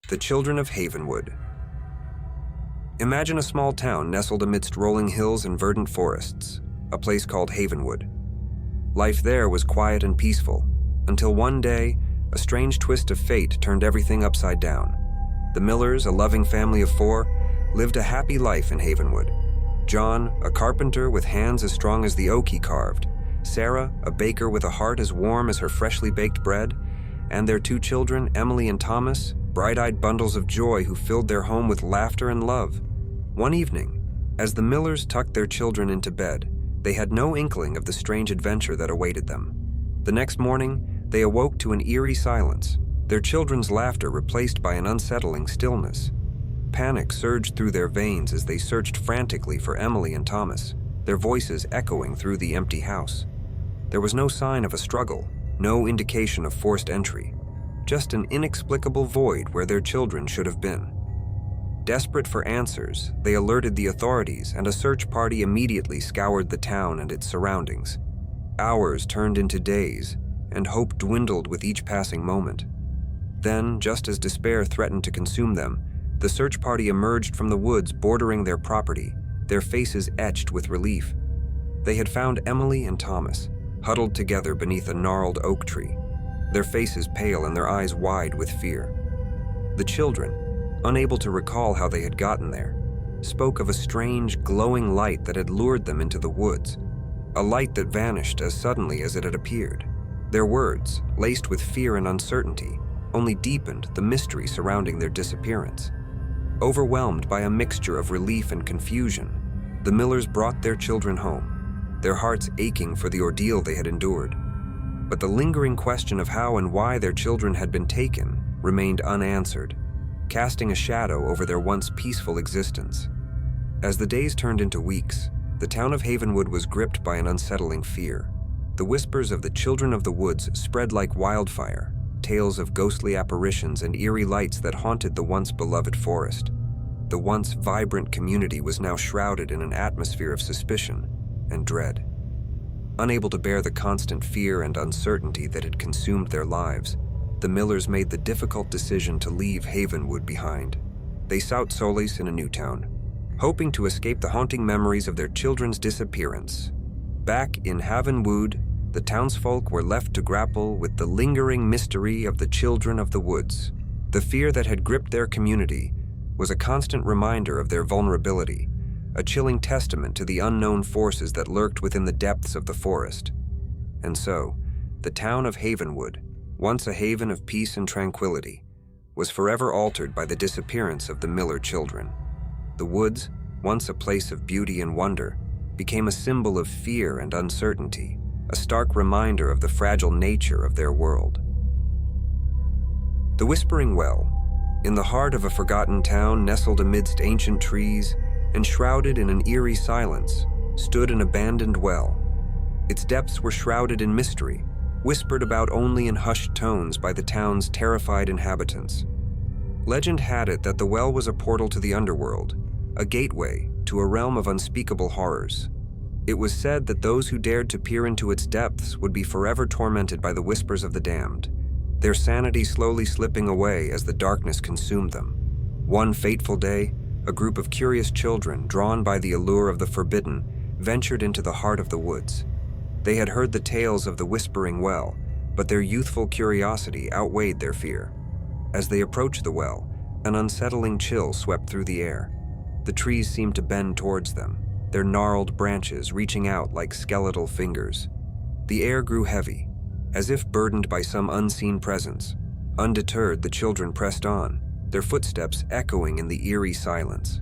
The children of Havenwood. Imagine a small town nestled amidst rolling hills and verdant forests, a place called Havenwood. Life there was quiet and peaceful, until one day, a strange twist of fate turned everything upside down. The Millers, a loving family of 4, lived a happy life in Havenwood. John, a carpenter with hands as strong as the oak he carved, Sarah, a baker with a heart as warm as her freshly baked bread, and their 2 children, Emily and Thomas, bright-eyed bundles of joy who filled their home with laughter and love. One evening, as the Millers tucked their children into bed, they had no inkling of the strange adventure that awaited them. The next morning, they awoke to an eerie silence, their children's laughter replaced by an unsettling stillness. Panic surged through their veins as they searched frantically for Emily and Thomas, their voices echoing through the empty house. There was no sign of a struggle, no indication of forced entry, just an inexplicable void where their children should have been. Desperate for answers, they alerted the authorities, and a search party immediately scoured the town and its surroundings. Hours turned into days, and hope dwindled with each passing moment. Then, just as despair threatened to consume them, the search party emerged from the woods bordering their property, their faces etched with relief. They had found Emily and Thomas, huddled together beneath a gnarled oak tree, their faces pale and their eyes wide with fear. The children, unable to recall how they had gotten there, spoke of a strange, glowing light that had lured them into the woods, a light that vanished as suddenly as it had appeared. Their words, laced with fear and uncertainty, only deepened the mystery surrounding their disappearance. Overwhelmed by a mixture of relief and confusion, the Millers brought their children home, their hearts aching for the ordeal they had endured. But the lingering question of how and why their children had been taken remained unanswered, casting a shadow over their once peaceful existence. As the days turned into weeks, the town of Havenwood was gripped by an unsettling fear. The whispers of the children of the woods spread like wildfire, tales of ghostly apparitions and eerie lights that haunted the once beloved forest. The once vibrant community was now shrouded in an atmosphere of suspicion and dread. Unable to bear the constant fear and uncertainty that had consumed their lives, the Millers made the difficult decision to leave Havenwood behind. They sought solace in a new town, hoping to escape the haunting memories of their children's disappearance. Back in Havenwood, the townsfolk were left to grapple with the lingering mystery of the children of the woods. The fear that had gripped their community was a constant reminder of their vulnerability, a chilling testament to the unknown forces that lurked within the depths of the forest. And so, the town of Havenwood, once a haven of peace and tranquility, was forever altered by the disappearance of the Miller children. The woods, once a place of beauty and wonder, became a symbol of fear and uncertainty, a stark reminder of the fragile nature of their world. The Whispering Well, in the heart of a forgotten town nestled amidst ancient trees and shrouded in an eerie silence, stood an abandoned well. Its depths were shrouded in mystery, whispered about only in hushed tones by the town's terrified inhabitants. Legend had it that the well was a portal to the underworld, a gateway to a realm of unspeakable horrors. It was said that those who dared to peer into its depths would be forever tormented by the whispers of the damned, their sanity slowly slipping away as the darkness consumed them. One fateful day, a group of curious children, drawn by the allure of the forbidden, ventured into the heart of the woods. They had heard the tales of the Whispering Well, but their youthful curiosity outweighed their fear. As they approached the well, an unsettling chill swept through the air. The trees seemed to bend towards them, their gnarled branches reaching out like skeletal fingers. The air grew heavy, as if burdened by some unseen presence. Undeterred, the children pressed on, their footsteps echoing in the eerie silence.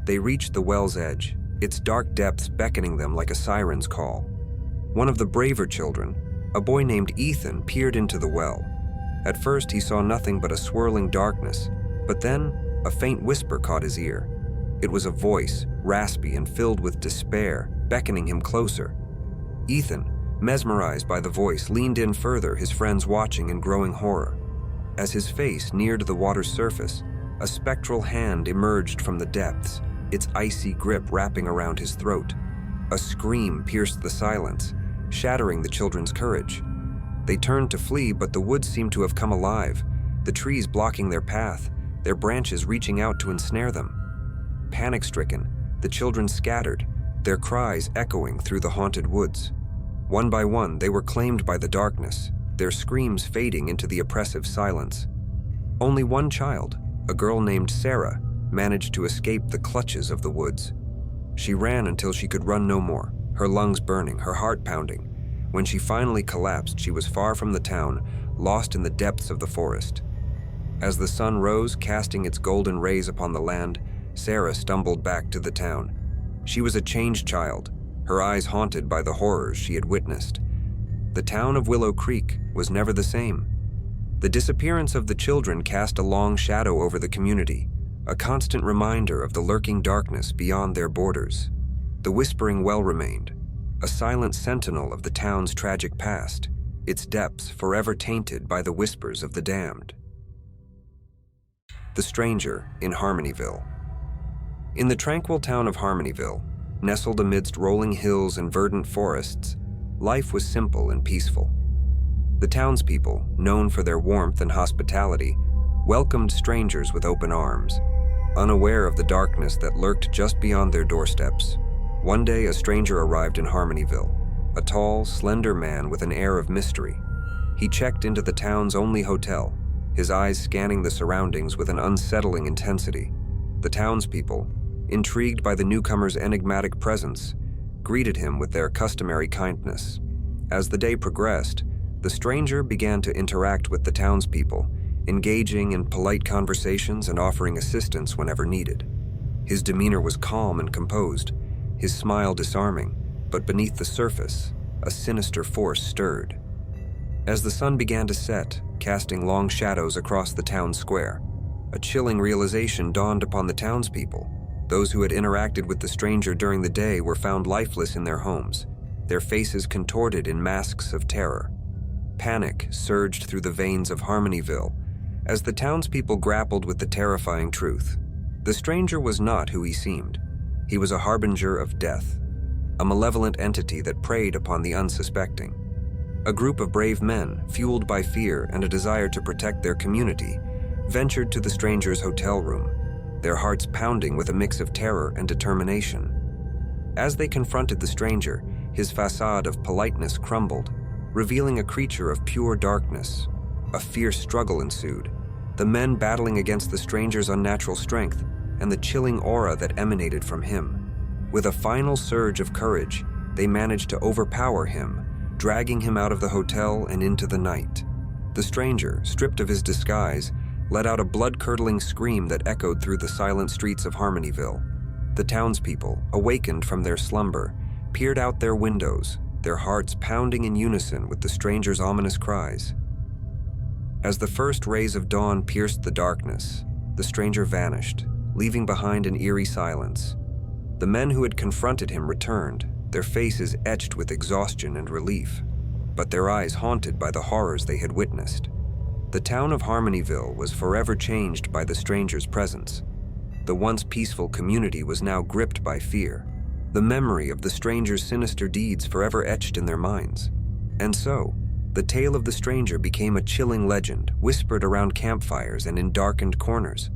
They reached the well's edge, its dark depths beckoning them like a siren's call. One of the braver children, a boy named Ethan, peered into the well. At first, he saw nothing but a swirling darkness, but then a faint whisper caught his ear. It was a voice, raspy and filled with despair, beckoning him closer. Ethan, mesmerized by the voice, leaned in further, his friends watching in growing horror. As his face neared the water's surface, a spectral hand emerged from the depths, its icy grip wrapping around his throat. A scream pierced the silence, shattering the children's courage. They turned to flee, but the woods seemed to have come alive, the trees blocking their path, their branches reaching out to ensnare them. Panic-stricken, the children scattered, their cries echoing through the haunted woods. One by one, they were claimed by the darkness, their screams fading into the oppressive silence. Only one child, a girl named Sarah, managed to escape the clutches of the woods. She ran until she could run no more, her lungs burning, her heart pounding. When she finally collapsed, she was far from the town, lost in the depths of the forest. As the sun rose, casting its golden rays upon the land, Sarah stumbled back to the town. She was a changed child, her eyes haunted by the horrors she had witnessed. The town of Willow Creek was never the same. The disappearance of the children cast a long shadow over the community, a constant reminder of the lurking darkness beyond their borders. The Whispering Well remained, a silent sentinel of the town's tragic past, its depths forever tainted by the whispers of the damned. The Stranger in Harmonyville. In the tranquil town of Harmonyville, nestled amidst rolling hills and verdant forests, life was simple and peaceful. The townspeople, known for their warmth and hospitality, welcomed strangers with open arms, unaware of the darkness that lurked just beyond their doorsteps. One day, a stranger arrived in Harmonyville, a tall, slender man with an air of mystery. He checked into the town's only hotel, his eyes scanning the surroundings with an unsettling intensity. The townspeople, intrigued by the newcomer's enigmatic presence, greeted him with their customary kindness. As the day progressed, the stranger began to interact with the townspeople, engaging in polite conversations and offering assistance whenever needed. His demeanor was calm and composed, his smile disarming, but beneath the surface, a sinister force stirred. As the sun began to set, casting long shadows across the town square, a chilling realization dawned upon the townspeople. Those who had interacted with the stranger during the day were found lifeless in their homes, their faces contorted in masks of terror. Panic surged through the veins of Harmonyville as the townspeople grappled with the terrifying truth. The stranger was not who he seemed. He was a harbinger of death, a malevolent entity that preyed upon the unsuspecting. A group of brave men, fueled by fear and a desire to protect their community, ventured to the stranger's hotel room, their hearts pounding with a mix of terror and determination. As they confronted the stranger, his facade of politeness crumbled, revealing a creature of pure darkness. A fierce struggle ensued, the men battling against the stranger's unnatural strength and the chilling aura that emanated from him. With a final surge of courage, they managed to overpower him, dragging him out of the hotel and into the night. The stranger, stripped of his disguise, let out a blood-curdling scream that echoed through the silent streets of Harmonyville. The townspeople, awakened from their slumber, peered out their windows, their hearts pounding in unison with the stranger's ominous cries. As the first rays of dawn pierced the darkness, the stranger vanished, leaving behind an eerie silence. The men who had confronted him returned, their faces etched with exhaustion and relief, but their eyes haunted by the horrors they had witnessed. The town of Harmonyville was forever changed by the stranger's presence. The once peaceful community was now gripped by fear, the memory of the stranger's sinister deeds forever etched in their minds. And so, the tale of the stranger became a chilling legend, whispered around campfires and in darkened corners.